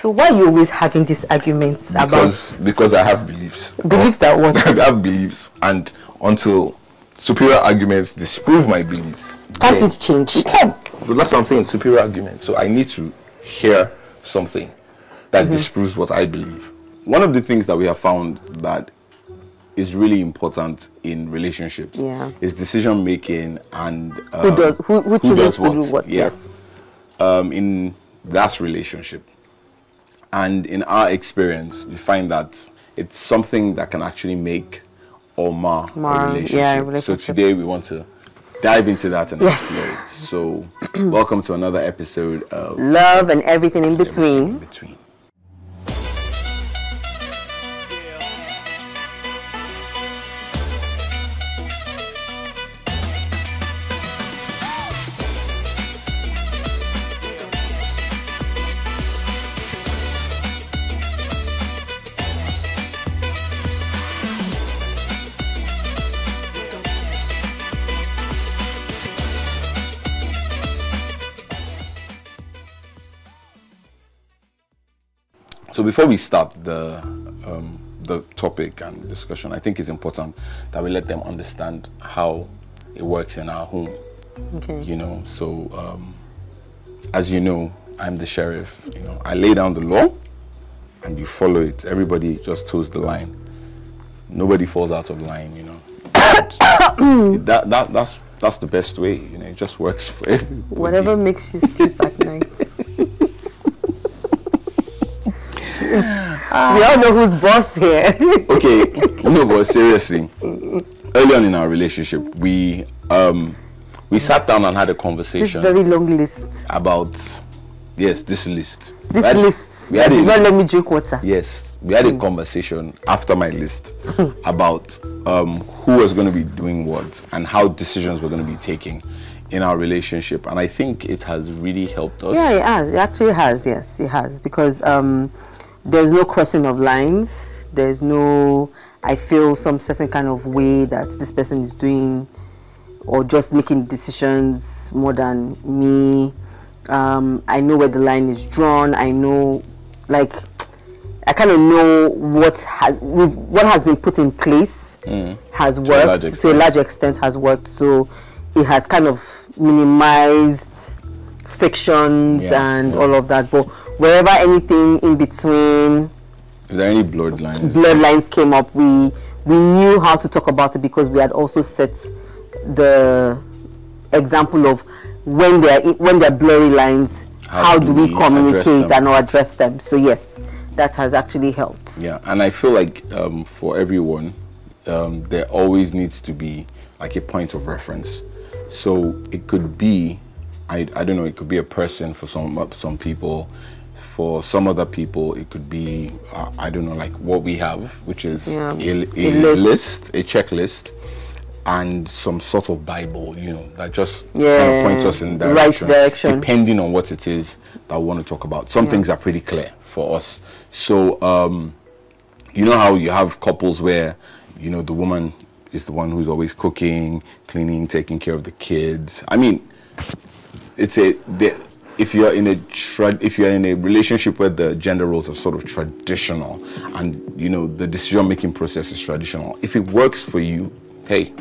So why are you always having these arguments because I have beliefs. Beliefs that what? I have beliefs, and until superior arguments disprove my beliefs, can't it change? It can. But that's what I'm saying, superior arguments. So I need to hear something that disproves what I believe. One of the things that we have found that is really important in relationships is decision making and who chooses to do what. Yes. In that relationship. And in our experience, we find that it's something that can actually make or mar a relationship. Yeah, so today we want to dive into that and explore it. So welcome to another episode of Love and Everything in Between. So before we start the topic and discussion, I think it's important that we let them understand how it works in our home. Okay. You know, so as you know, I'm the sheriff. You know, I lay down the law, and you follow it. Everybody just toes the line. Nobody falls out of line. You know, that's the best way. You know, it just works for everybody. Whatever makes you sleep at night. We all know who's boss here. Okay, no, but seriously, early on in our relationship, we sat down and had a conversation. This very long list. About, this list. This list. You did not let me drink water. Yes, we had a conversation after my list about who was going to be doing what and how decisions were going to be taken in our relationship. And I think it has really helped us. Yeah, it has. It actually has. Yes, it has. Because there's no crossing of lines. There's no, I feel some certain kind of way that this person is doing or just making decisions more than me. I know where the line is drawn. I know, like, I kind of know what has been put in place has worked, to a large extent has worked. So it has kind of minimized frictions and all of that. But wherever anything in between, is there any bloodlines came up, we knew how to talk about it because we had also set the example of when there are blurry lines, how do we communicate and address them. So yes, that has actually helped. Yeah, and I feel like for everyone, there always needs to be like a point of reference. So it could be, I don't know, it could be a person for some people. For some other people, it could be, I don't know, like what we have, which is a list, a checklist, and some sort of Bible, you know, that just kind of points us in the right direction, depending on what it is that we want to talk about. Some things are pretty clear for us. So, you know how you have couples where, you know, the woman is the one who's always cooking, cleaning, taking care of the kids. I mean, if you're in a relationship where the gender roles are sort of traditional and, you know, the decision-making process is traditional, if it works for you, hey,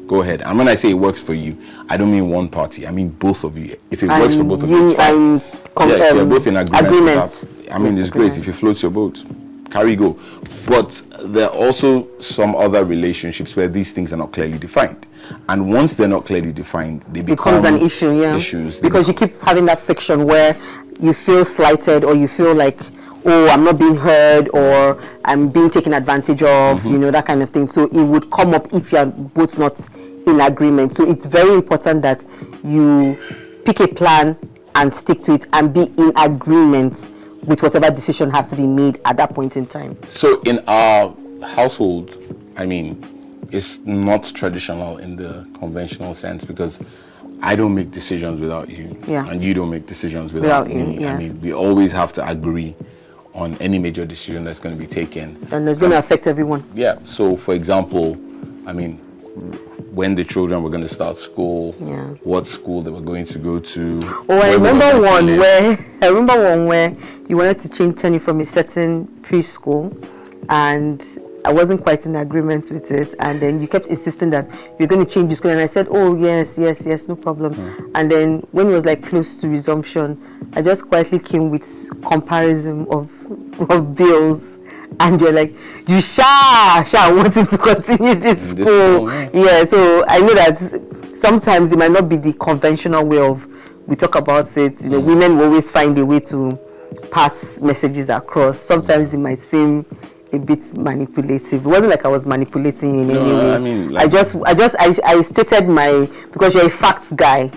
go ahead. And when I say it works for you, I don't mean one party, I mean both of you. If it works for both of you, it's fine. If you're both in agreement with that, I mean, it's great. If you float your boat, carry go. But there are also some other relationships where these things are not clearly defined. And once they're not clearly defined, they become an issue, issues. Because you keep having that friction where you feel slighted or you feel like, oh, I'm not being heard or I'm being taken advantage of, you know, that kind of thing. So it would come up if you are both not in agreement. So it's very important that you pick a plan and stick to it and be in agreement with whatever decision has to be made at that point in time. So in our household, I mean, it's not traditional in the conventional sense because I don't make decisions without you, and you don't make decisions without me. Yes. I mean, we always have to agree on any major decision that's going to be taken. And it's going to affect everyone. Yeah, so for example, I mean, when the children were going to start school, Yeah. what school they were going to go to. Oh, I remember one where you wanted to change Tenny from a certain preschool, and I wasn't quite in agreement with it, and then you kept insisting that you're going to change the school, and I said, oh yes, no problem. And then when it was like close to resumption, I just quietly came with comparison of bills. And you're like, you want him to continue this school. Yeah, so I know that sometimes it might not be the conventional way of, we talk about it, you know, women will always find a way to pass messages across. Sometimes it might seem a bit manipulative. It wasn't like I was manipulating you in any way. I mean, like, I stated because you're a facts guy.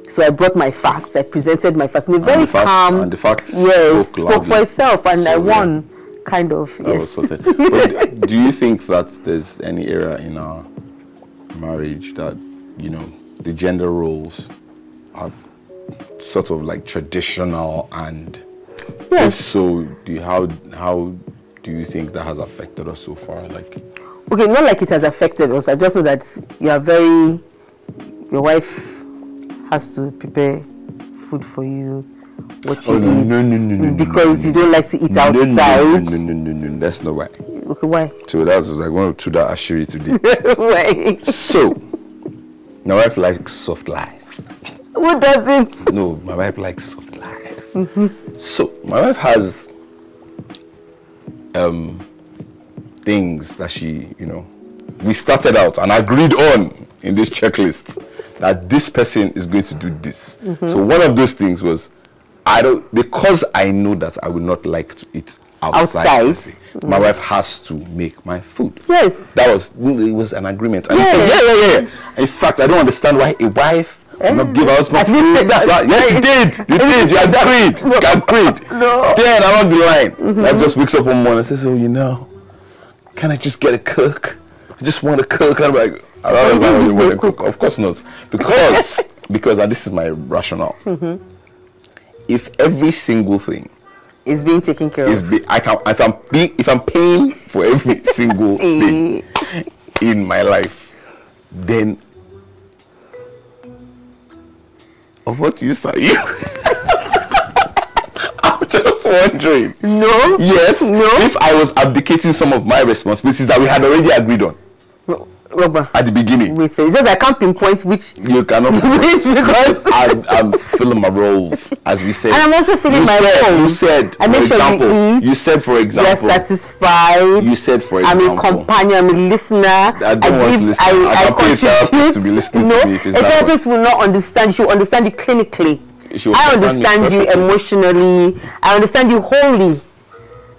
So I brought my facts, I presented my facts in a very calm, and the facts spoke for itself, and I won. Kind of, yes. But do you think that there's any area in our marriage that, you know, the gender roles are sort of like traditional, and if so, how do you think that has affected us so far? Like, okay, not like it has affected us. I just know that your wife has to prepare food for you. What you eat, no, because you don't like to eat outside. No, that's not why. Okay, why? So that's like one of two that Ashiri today. Why? So, my wife likes soft life. Who doesn't? No, my wife likes soft life. So, my wife has things that she, you know, we started out and agreed on in this checklist that this person is going to do this. So one of those things was, because I know that I would not like to eat outside. My wife has to make my food. Yes. It was an agreement. And he said, yeah. In fact, I don't understand why a wife will not give us my food. Yes, you did. You are married. You agreed. No. Then along the line, wife just wakes up one morning and says, oh, you know, can I just get a cook? I just want to cook. I'm like, I don't really want to cook. Of course not. Because and this is my rationale. If every single thing is being taken care of, if I'm paying for every single thing in my life, then of what use are you? I'm just wondering. No. Yes. No. If I was abdicating some of my responsibilities that we had already agreed on. Rogba, at the beginning. Wait, it's just I can't pinpoint which. You cannot pinpoint because I'm feeling my roles, as we said. And I'm also feeling my roles. You said, I make for sure example, you said, for example, you're satisfied. You said, for example, I'm a companion, I'm a listener. I don't want to listen. I can pay a therapist to be listening to me. If it's a therapist will not understand. She will understand you clinically. I understand you emotionally. I understand you wholly.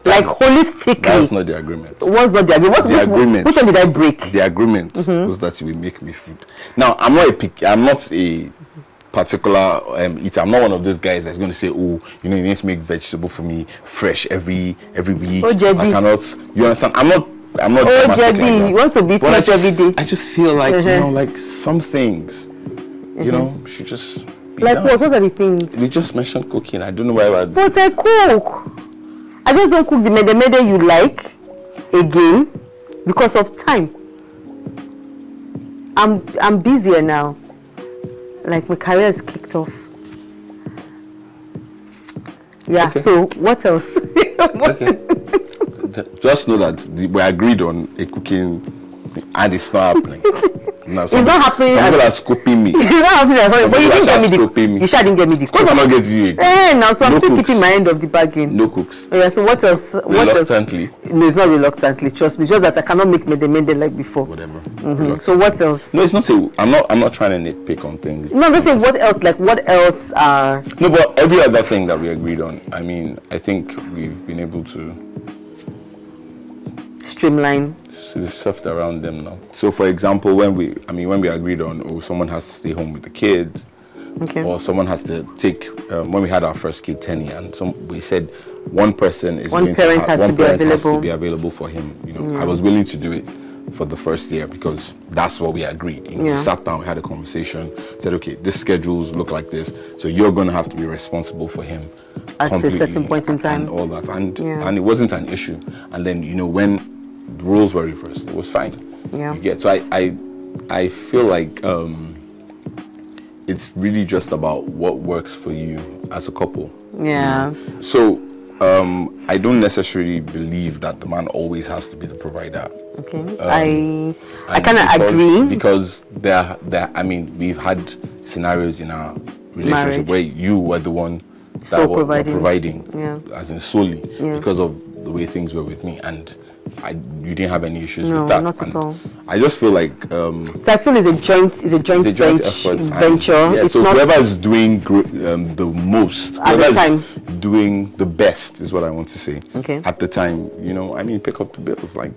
Like holistically. That's not the agreement. What's not the agreement? Which one did I break? The agreement was that you will make me food. Now, I'm not a particular eater. I'm not one of those guys that's going to say, oh, you know, you need to make vegetable for me fresh every week. Oh, JB. I cannot. You understand? I'm not. Oh, JB, like you want to beat much every day. I just feel like you know, like some things, you know, should just be like done. what are the things? We just mentioned cooking. I don't know why. But I cook. I just don't cook the mede you like again because of time. I'm busier now. Like my career is kicked off. Yeah. Okay. So what else? Okay. Just know that we agreed on a cooking, and it's not happening. No, it's not happening. People are scoping me. It's not happening. But you didn't get me the. You sure didn't get me the. Of course, I'm not getting you. Now, so I'm still keeping my end of the bargain. No cooks. Yeah. So what else? Reluctantly. No, it's not reluctantly. Trust me. It's just that I cannot make mede like before. Whatever. So what else? No, it's not. I'm not trying to nitpick on things. No, I'm just saying what else. Like what else are? No, but every other thing that we agreed on. I mean, I think we've been able to streamline. We've surfed around them now. So, for example, when we agreed on, someone has to stay home with the kids, or someone has to take. When we had our first kid, Tenny, and we said one person is one parent has to be available for him. You know, I was willing to do it for the first year because that's what we agreed. You know, we sat down, we had a conversation, said, okay, this schedules look like this, so you're going to have to be responsible for him at a certain point in time, and all that, and it wasn't an issue. And then when the roles were reversed, it was fine. Yeah. You get, so I I feel like it's really just about what works for you as a couple. Yeah. So I don't necessarily believe that the man always has to be the provider. Okay. I kind of agree, because there I mean, we've had scenarios in our relationship where you were the one that were providing, as in solely, because of the way things were with me, and you didn't have any issues with that. Not at all. I just feel like so I feel it's a joint effort, venture. It's so not whoever is doing the most, at the time, doing the best is what I want to say. Okay. At the time, I mean, pick up the bills, like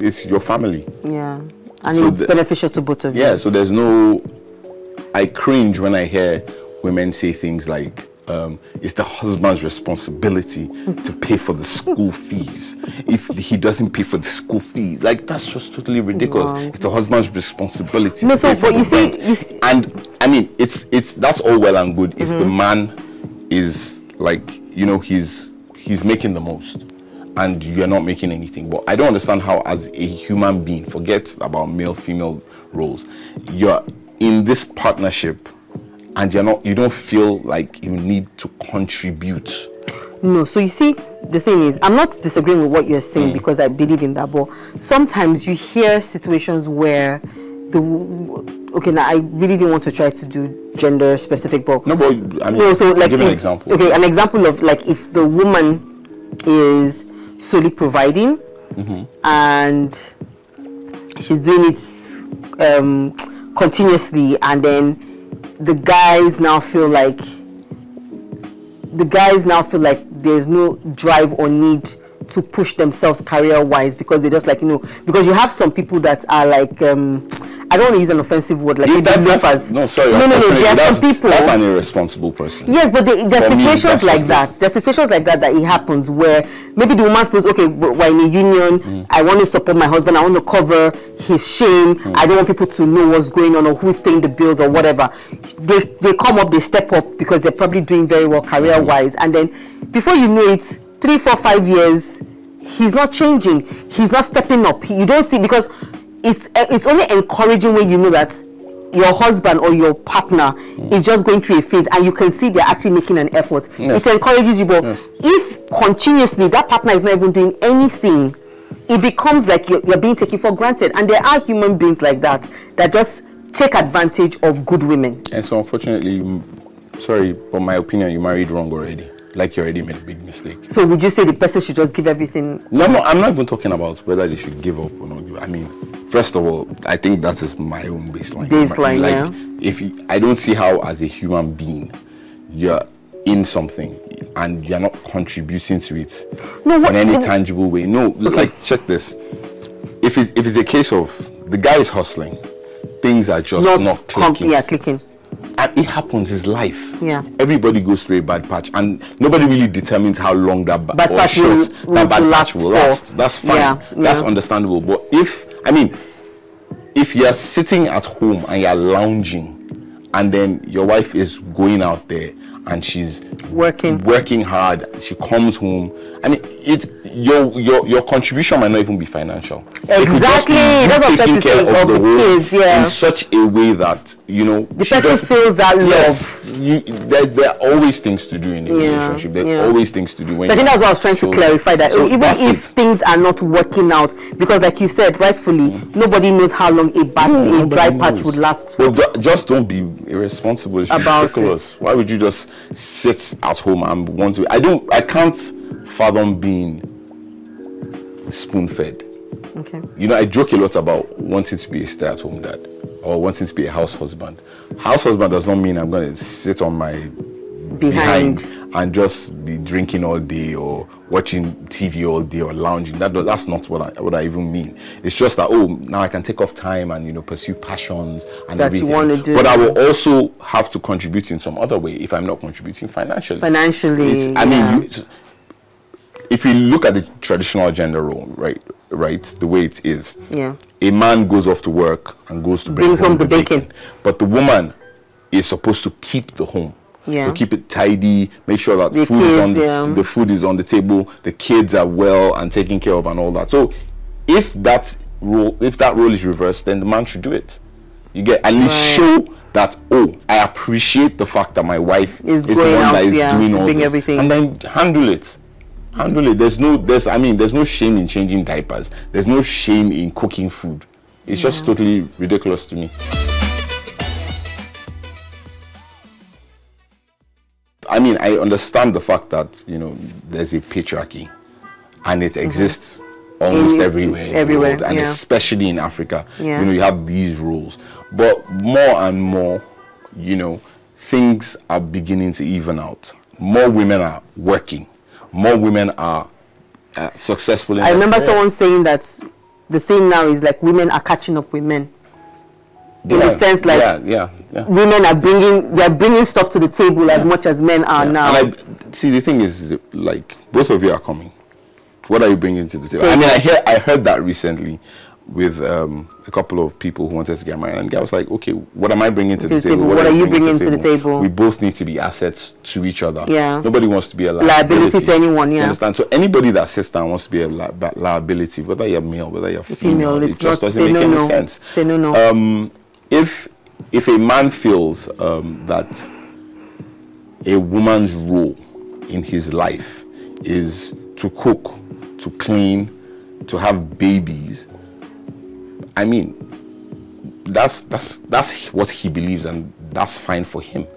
it's your family. Yeah, and so it's beneficial to both of you. Yeah, so there's no. I cringe when I hear women say things like, it's the husband's responsibility to pay for the school fees. If he doesn't pay for the school fees, like, that's just totally ridiculous. Wow. It's the husband's responsibility to pay for the rent. And I mean, that's all well and good if the man is like, he's making the most and you're not making anything. But I don't understand how, as a human being, forget about male-female roles, you're in this partnership and you don't feel like you need to contribute. No, so you see, the thing is, I'm not disagreeing with what you're saying because I believe in that, but sometimes you hear situations where now I really didn't want to try to do gender specific, but no, but I mean, so like, give an example. Okay, an example of, like, if the woman is solely providing and she's doing it continuously, and then the guys now feel like there's no drive or need to push themselves career-wise, because they just, like, because you have some people that are like, I don't want to use an offensive word, like, no, sorry. No, there are some people. That's an irresponsible person. Yes, but there are situations like that. There are situations like that it happens where maybe the woman feels, okay, we're in a union, I want to support my husband, I want to cover his shame, I don't want people to know what's going on or who's paying the bills or whatever. They come up, they step up because they're probably doing very well career-wise, and then before you know it, 3, 4, 5 years, he's not changing, he's not stepping up. You don't see, because it's only encouraging when you know that your husband or your partner is just going through a phase and you can see they're actually making an effort. It encourages you, but if continuously that partner is not even doing anything, it becomes like you're being taken for granted. And there are human beings like that just take advantage of good women. And so unfortunately, sorry, but my opinion, you married wrong already. Like, you already made a big mistake. So would you say the person should just give everything? No, I'm not even talking about whether they should give up or not give. I mean, first of all, I think that is my own baseline. Like, I don't see how, as a human being, you're in something and you're not contributing to it in any tangible way. No, like, check this. If it's a case of the guy is hustling, things are just not clicking. Clicking. And it happens, it's life. Yeah. Everybody goes through a bad patch, and nobody really determines how long that bad patch will last. That's fine. That's understandable. But if you're sitting at home and you're lounging, and then your wife is going out there and she's working hard, she comes home, I mean, your contribution might not even be financial. Exactly. That's what taking care of the kids, in such a way that the person feels that love. There are always things to do in a relationship. There are always things to do. So I think that's what I was trying to clarify, that even if things are not working out, because like you said rightfully, nobody knows how long a dry patch would last. Well, just don't be irresponsible. It's ridiculous. Why would you just sit at home and want to? I can't fathom being spoon-fed. Okay. I joke a lot about wanting to be a stay-at-home dad or wanting to be a house husband. House husband does not mean I'm going to sit on my behind and just be drinking all day or watching TV all day or lounging. That's not what I even mean. It's just that, now I can take off time and pursue passions and that everything. You want to do. But I will also have to contribute in some other way if I'm not contributing financially. If you look at the traditional gender role, right, the way it is, a man goes off to work and goes to bring home the bacon, but the woman is supposed to keep the home. So keep it tidy, make sure that the food is on the table, the kids are well and taken care of and all that. So if that role is reversed, then the man should do it. You get, at least show that, oh, I appreciate the fact that my wife is the going one out, that is doing all bring this, everything. and then handle it. There's no shame in changing diapers. There's no shame in cooking food. It's just totally ridiculous to me. I mean, I understand the fact that, you know, there's a patriarchy and it exists almost everywhere in the world, and especially in Africa. You know, you have these rules. But more and more, you know, things are beginning to even out. More women are working. More women are successful. I remember someone saying that the thing now is like women are catching up with men. In the sense, like women are bringing stuff to the table as much as men are now. And see, the thing is, like, both of you are coming. What are you bringing to the table? I mean, I heard that recently with a couple of people who wanted to get married, and the guy was like, okay, what am I bringing to the table? What are you bringing to the table? We both need to be assets to each other. Yeah. Nobody wants to be a liability to anyone. Yeah. You understand? So anybody that sits down wants to be a liability, whether you're male, whether you're female, it just doesn't make any sense. Say no. If a man feels that a woman's role in his life is to cook, to clean, to have babies, I mean, that's what he believes, and that's fine for him.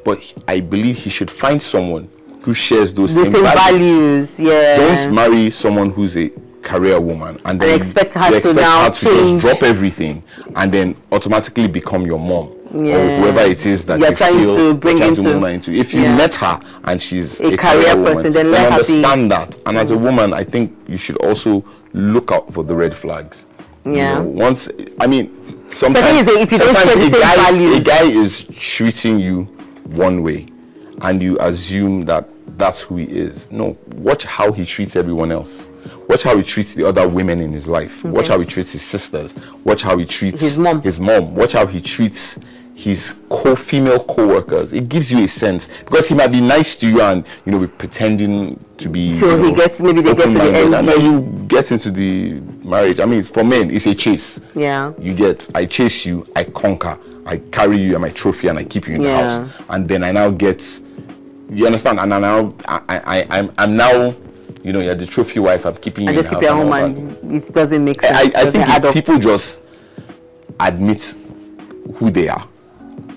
But I believe he should find someone who shares those same values. Yeah. Don't marry someone who's a career woman and then expect her to now change, just drop everything and then automatically become your mom or whoever it is that you're trying to bring into. If you met her and she's a career person, woman, then understand that. And as a woman, I think you should also look out for the red flags. Yeah. You know, sometimes if you don't share the same values, a guy is treating you one way and you assume that that's who he is. No, watch how he treats everyone else. Watch how he treats the other women in his life. Watch how he treats his sisters. Watch how he treats his mom. Watch how he treats his female co-workers. It gives you a sense, because he might be nice to you and, you know, be pretending to be, so they get to the end, and then you get into the marriage. I mean, for men, it's a chase. Yeah. I chase you, I conquer, I carry you and my trophy, and I keep you in the house, and then I now get, you understand? And I'm now, you know, you're the trophy wife. I'm keeping you. I just keep your home, and it doesn't make sense. I think if people just admit who they are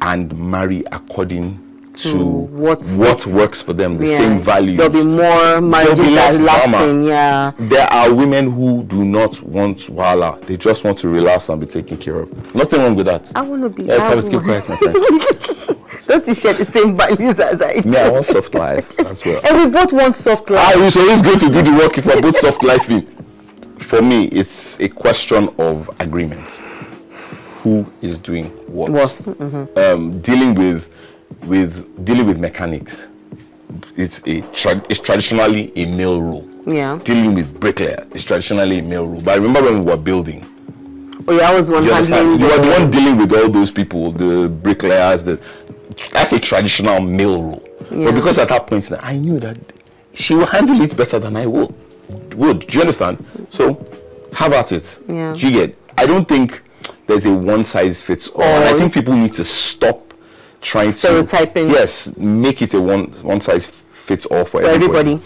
and marry according to what works for them, the same values, there'll be more marriages that lasting. Yeah. There are women who do not want wahala. They just want to relax and be taken care of. Nothing wrong with that. I want to be. Keep quiet, my friend. Don't you share the same values as I do? Yeah, I want soft life as well. And we both want soft life. It's always good to do the work if we're both soft lifing. For me, it's a question of agreement. Who is doing what? Dealing with mechanics, it's traditionally a male role. Yeah. Dealing with bricklayer is traditionally a male role. But I remember when we were building. Oh yeah, I was one handling. You were the one dealing with all those people, the bricklayers. That's a traditional male role. Yeah. But because at that point I knew that she will handle it better than I would. Do you understand? So have at it. Yeah. Do you get? I don't think there's a one size fits all. And I think people need to stop trying stereotyping. Yes, make it a one size fits all for everybody.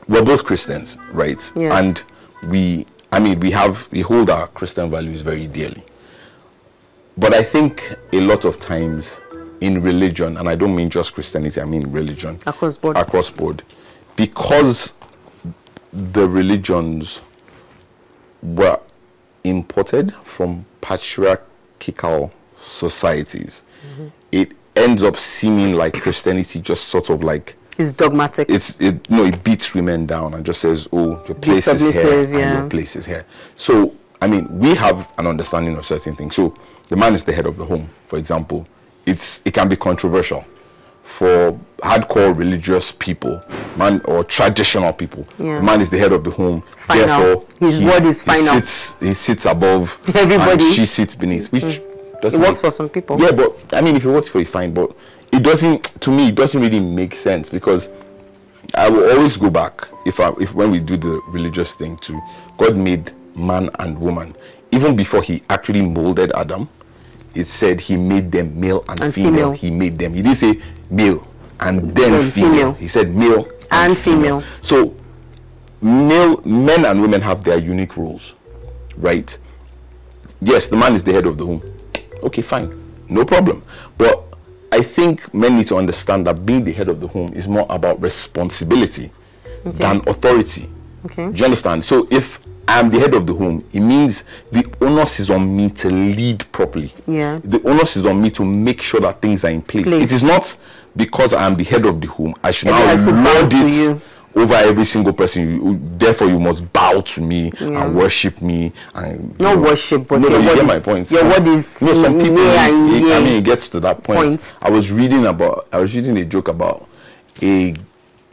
We're both Christians, right? Yeah. And we hold our Christian values very dearly. But I think a lot of times in religion, and I don't mean just Christianity, I mean religion. Across board. Because the religions were imported from patriarchal societies, it ends up seeming like Christianity just sort of like, it's dogmatic. It beats women down and just says, oh, your place is here and your place is here. So, I mean, we have an understanding of certain things. So, the man is the head of the home, for example. It can be controversial for hardcore religious people, or traditional people. Yeah. The man is the head of the home. Final. Therefore, his word is final. He sits above everybody. And she sits beneath, which doesn't. It works for some people. Yeah, but I mean, if it works for you, fine. But it doesn't. To me, it doesn't really make sense, because I will always go back if when we do the religious thing to God made man and woman even before he actually molded Adam. it said he made them male and female. He made them. He didn't say male and then female. He said male and female. So men and women have their unique roles, right? Yes, the man is the head of the home. Okay, fine, no problem. But I think men need to understand that being the head of the home is more about responsibility than authority. Do you understand? So if I'm the head of the home, it means the onus is on me to lead properly. Yeah. The onus is on me to make sure that things are in place. It is not because I'm the head of the home, I should now lord it over every single person. Therefore, you must bow to me and worship me. And not worship, but you get my point. Your word is some people. I mean, it gets to that point. I was reading a joke about a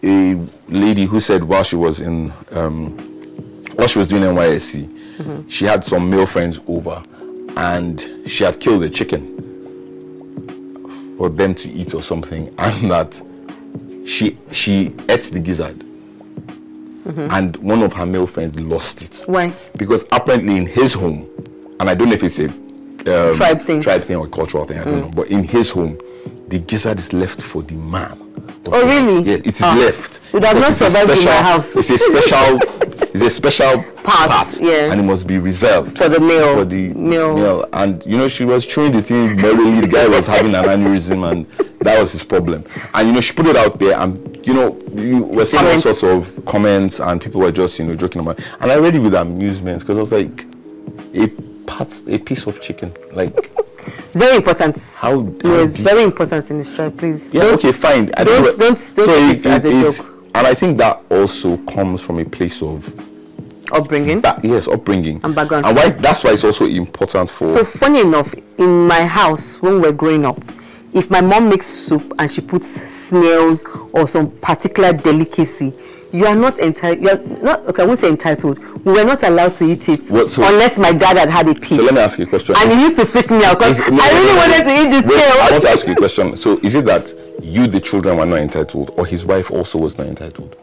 lady who said while she was in while she was doing NYSC, she had some male friends over, and she had killed a chicken for them to eat or something, and that she ate the gizzard. And one of her male friends lost it. Why? Because apparently in his home, and I don't know if it's a tribe thing or cultural thing, I don't know, but in his home, the gizzard is left for the man. Oh really? Yeah, it is left. Would have not survived in my house. It's a special part, and it must be reserved for the male. And you know, she was chewing the thing merrily. The guy was having an aneurysm, and that was his problem. And you know, she put it out there, and you know, you were seeing all sorts of comments, and people were just joking about it. And I read it with amusement because I was like, a piece of chicken, like. It's very important. It's very important in this tribe, please. Yeah, okay, fine. Don't take it as a joke. And I think that also comes from a place of upbringing. Yes, upbringing and background. And that's why it's also important for. So funny enough, in my house when we're growing up, if my mom makes soup and she puts snails or some particular delicacy, you are not entitled. You are not. Okay, I won't say entitled. We were not allowed to eat it unless my dad had a piece. So let me ask you a question. And it used to freak me out because I really wanted to eat this snail. I want to ask you a question. So is it that you, the children, were not entitled, or his wife also was not entitled?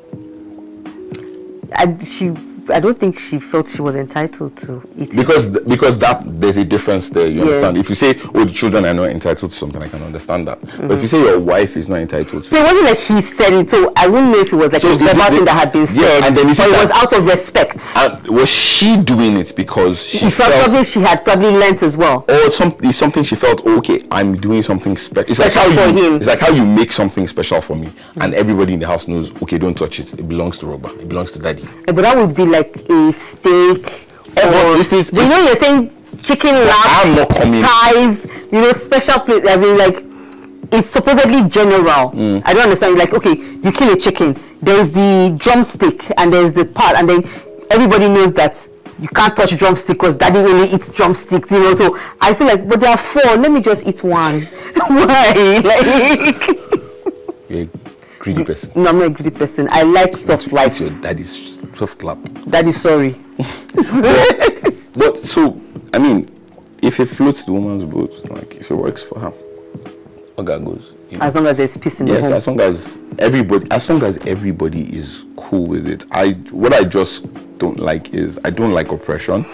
I don't think she felt she was entitled to eat because there's a difference there. You understand? If you say, "Oh, the children are not entitled to something," I can understand that. But if you say your wife is not entitled to, so it wasn't like he said it. So I wouldn't know if it was like a clever thing that had been said. And then it was out of respect. Was she doing it because she felt something she had probably learnt as well, or something she felt? Oh, okay, I'm doing something special. It's special like for him. It's like how you make something special for me, and everybody in the house knows. Okay, don't touch it. It belongs to Rogba. It belongs to Daddy. But that would be like a steak, or you're saying chicken lap, pies, special place, as in like it's supposedly general. I don't understand. Like, okay, you kill a chicken, there's the drumstick and there's the part, and then everybody knows that you can't touch drumstick because Daddy only eats drumsticks, so I feel like, but there are 4, let me just eat one. Why? Like, you're a greedy person. No, I'm not a greedy person. I like soft life. Your daddy's soft lap. Daddy, sorry. but so, I mean, if it floats the woman's boat, like if it works for her, Oga goes. As long as there's peace in the home. Yes, as long as everybody is cool with it. What I just don't like is I don't like oppression.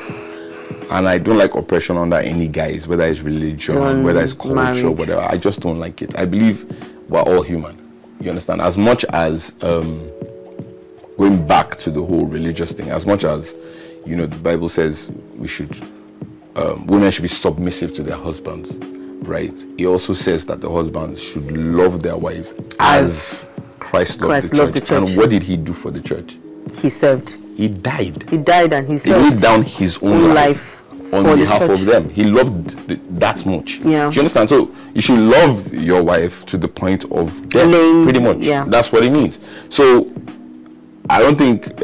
And I don't like oppression under any guise, whether it's religion, whether it's culture, whatever. I just don't like it. I believe we're all human. You understand? As much as going back to the whole religious thing, as much as the Bible says we should women should be submissive to their husbands, right? It also says that the husbands should love their wives as Christ loved the church. And what did he do for the church? He served. He died. He died and he served. He laid down his own life on behalf of them. He loved that much. Yeah. Do you understand? So you should love your wife to the point of death, pretty much. Yeah. That's what it means. So I don't think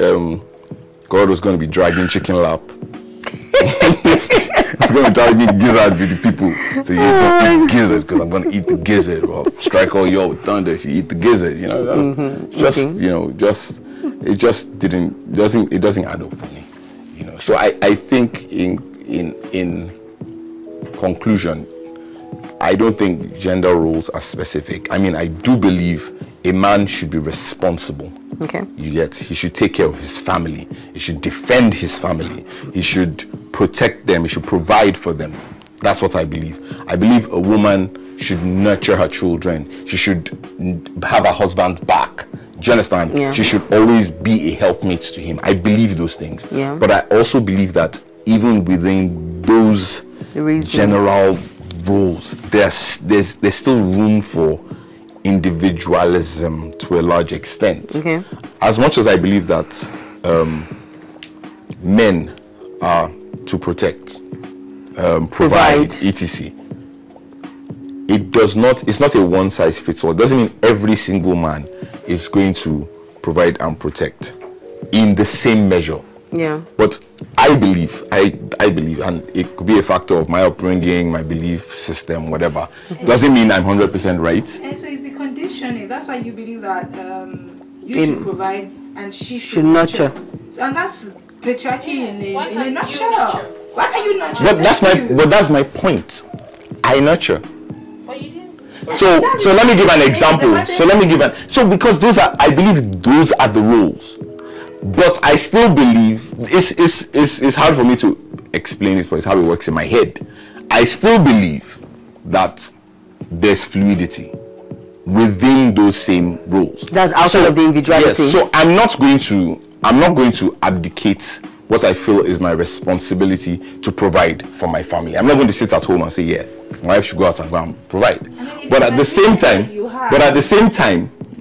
God was going to be dragging chicken lap. It's going to drive me gizzard with the people. So you don't eat gizzard because I'm going to eat the gizzard, or strike all y'all with thunder if you eat the gizzard. It just doesn't add up for me. So I think in conclusion, I don't think gender roles are specific. I mean, I do believe a man should be responsible. Okay. He should take care of his family. He should defend his family. He should protect them. He should provide for them. That's what I believe. I believe a woman should nurture her children. She should have her husband's back. Do you understand? Yeah. She should always be a helpmate to him. I believe those things. Yeah. But I also believe that even within those general rules, there's still room for individualism to a large extent. Okay. As much as I believe that men are to protect, provide, etc. It's not a one size fits all. It doesn't mean every single man is going to provide and protect in the same measure. Yeah. But I believe, and it could be a factor of my upbringing, my belief system, whatever. Doesn't mean I'm 100% right. And so it's the conditioning. That's why you believe that you should provide and she should nurture. So, and that's patriarchy in a nutshell. Why can't you nurture? But that's my point. I nurture. But you didn't. So let me give an example. So because I believe those are the rules. But I still believe it's hard for me to explain this, but it's how it works in my head. I still believe that there's fluidity within those same rules. That's outside of the individuality. Yes. So I'm not going to abdicate what I feel is my responsibility to provide for my family. I'm not going to sit at home and say, yeah, my wife should go out and go and provide. But at the same time,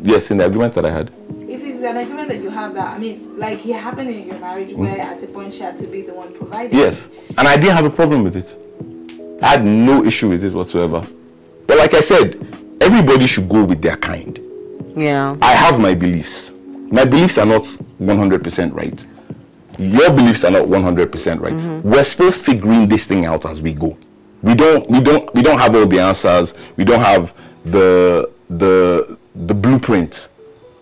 yes, in the agreement that I had. If it's an agreement that you have that, like it happened in your marriage where at a point she had to be the one providing. Yes, and I didn't have a problem with it. I had no issue with it whatsoever. But like I said, everybody should go with their kind. Yeah. I have my beliefs. My beliefs are not 100% right. Your beliefs are not 100% right. We're still figuring this thing out as we go. We don't have all the answers. We don't have the blueprint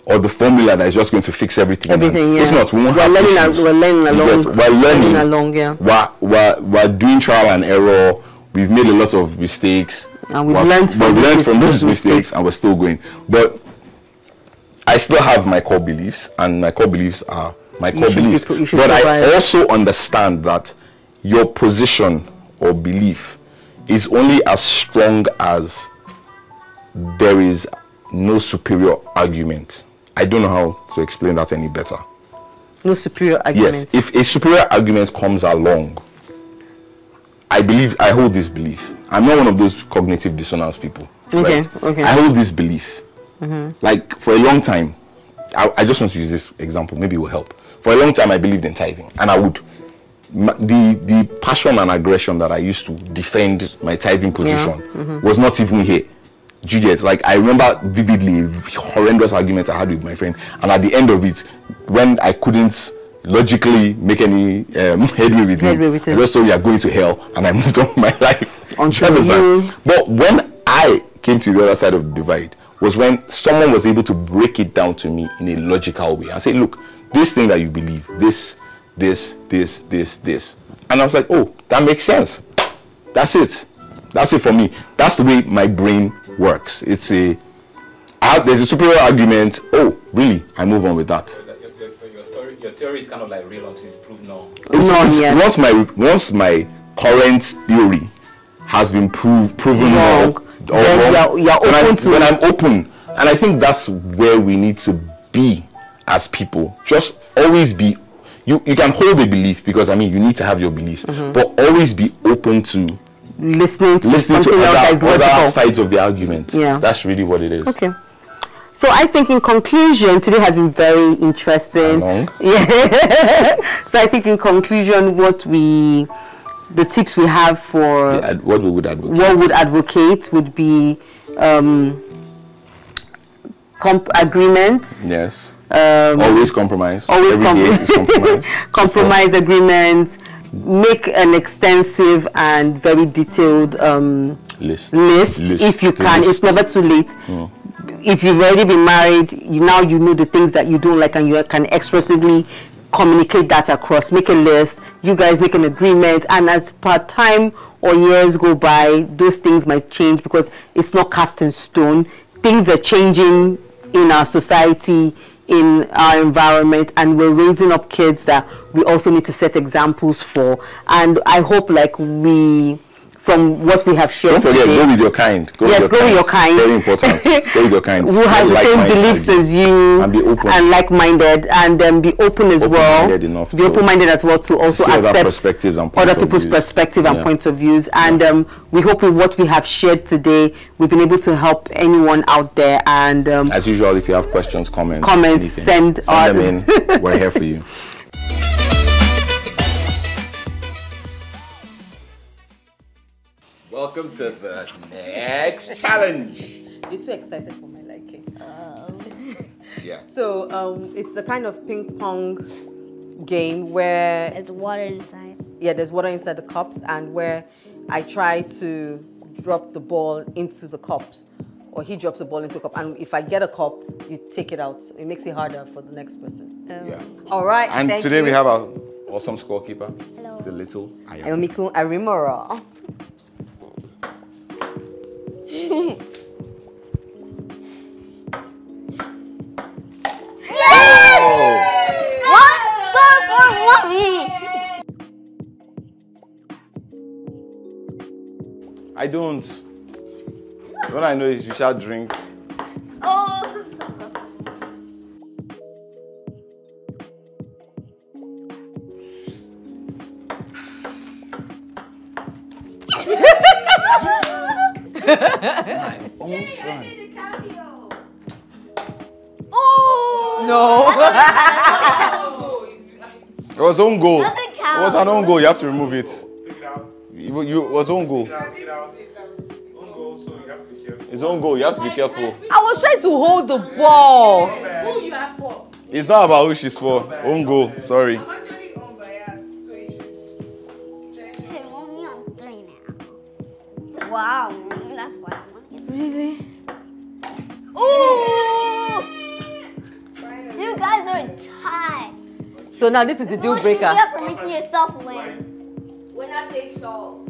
or the formula that is just going to fix everything. Yeah. If not, we won't we're have learning along. Yeah. We're doing trial and error. We've made a lot of mistakes. And we've learned from those mistakes, and we're still going. But I still have my core beliefs, and my core beliefs are my core beliefs. But I also understand that your position or belief is only as strong as there is no superior argument. I don't know how to explain that any better. No superior argument. Yes, if a superior argument comes along, I hold this belief. I'm not one of those cognitive dissonance people. Okay, right? okay. I hold this belief. Like for a long time, I just want to use this example, maybe it will help. For a long time, I believed in tithing, and I would. The passion and aggression that I used to defend my tithing position was not even here. Do you get? Like, I remember vividly a horrendous argument I had with my friend, and at the end of it, when I couldn't logically make any headway with him, I just told you are going to hell, and I moved on with my life. But when I came to the other side of the divide was when someone was able to break it down to me in a logical way and say, look, this thing that you believe, this, and I was like, oh, that makes sense. That's it for me. That's the way my brain works. There's a superior argument. Oh, really? I move on with that. So your theory is kind of like real until it's proved no. Once my current theory has been proven wrong, then I'm open. And I think that's where we need to be as people. Just always be. You can hold a belief because you need to have your beliefs, but always be open to listening to other sides of the argument. Yeah, that's really what it is. Okay. So I think in conclusion, today has been very interesting. Yeah. So I think in conclusion, the tips we have for what we would advocate would be agreements. Yes. Always compromise. Compromise agreements. Make an extensive and very detailed list if you can. It's never too late. If you've already been married, you know the things that you don't like, and you can expressively communicate that across. Make a list. You guys make an agreement, and as per time or years go by, those things might change because it's not cast in stone. Things are changing in our society, in our environment, and we're raising up kids that we also need to set examples for. And I hope, like, we from what we have shared Don't forget, today. go with your kind. Go Yes, go with your kind. Very important. Go with your kind. Who has the same beliefs as you and be open and like-minded, and then be open as well. Be open-minded as well to also accept other perspectives and points other people's of perspective and points of views. And we hope with what we have shared today, we've been able to help anyone out there. And as usual, if you have questions, comments, send them in. We're here for you. Welcome to the next challenge. You're too excited for my liking. Yeah. So it's a kind of ping pong game where There's water inside. Yeah, there's water inside the cups, and where I try to drop the ball into the cups, or he drops the ball into a cup, and if I get a cup, you take it out. It makes it harder for the next person. Yeah. All right. And today we have our awesome scorekeeper, Hello. the little Ayomiku Arimora. I don't. What I know is you shall drink. Oh, My own son. No. It was own goal. Doesn't It count. was an own goal. You have to remove it. Take it out. It was own goal. Take it out. Own goal, so you have to be careful. It's own goal. You have to be careful. I was trying to hold the ball. Who you have for? It's not about who she's for. Own goal. Sorry. I'm actually unbiased, so you should. Hey, only on 3 now. Wow, that's why I want to get. Really? Ooh! You guys are tied. So now this is the deal breaker. You for making yourself win. When I say so.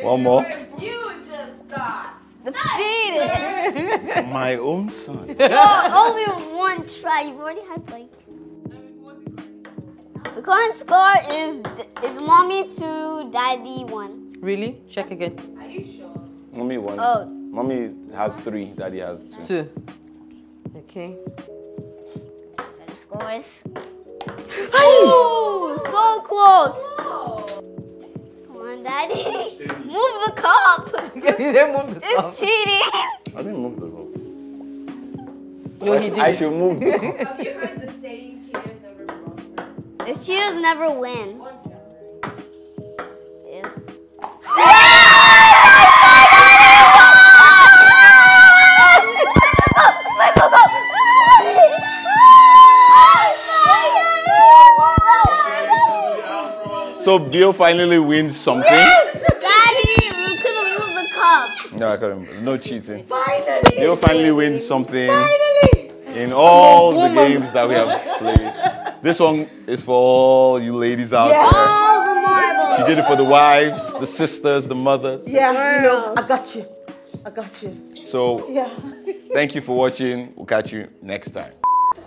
One more. You just got defeated. My own son. Only one try. You've already had like. The current score is mommy 2, daddy 1. Really? Check again. Are you sure? Mommy won. Oh. Mommy has 3. Daddy has 2. 2. Okay. Better scores. Ooh, so close. Come on, daddy. Move the cup. It's cheating. I didn't move the goal. No, he I didn't. should move the goal. Have you heard the saying, cheaters never prosper? This cheaters never win. So Bill finally wins something. Daddy, you could have moved the cup. No, I can't remember. No cheating. Finally. Bill finally wins something in all the games that we have played. This one is for all you ladies out there. All the marbles. She did it for the wives, the sisters, the mothers. Yeah, you know, I got you. I got you. So Yeah. thank you for watching. We'll catch you next time.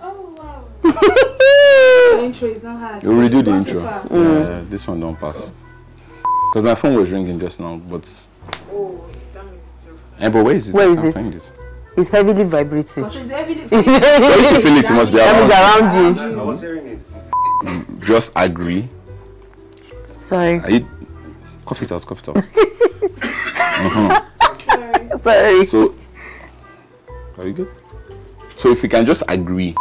Oh wow. The intro is not hard. We'll redo the Gone too intro. far. Yeah, this one don't pass. Because my phone was ringing just now, but... Oh, that means it's your phone. But where is it? Where I is can't it? find it. It's heavily vibrating. Because it's heavily Where you feel it, it must be That around. means around you. I was hearing it. Just agree. Sorry. Are you... Cough it out, cough it out. Sorry. So... Are you good? So if we can just agree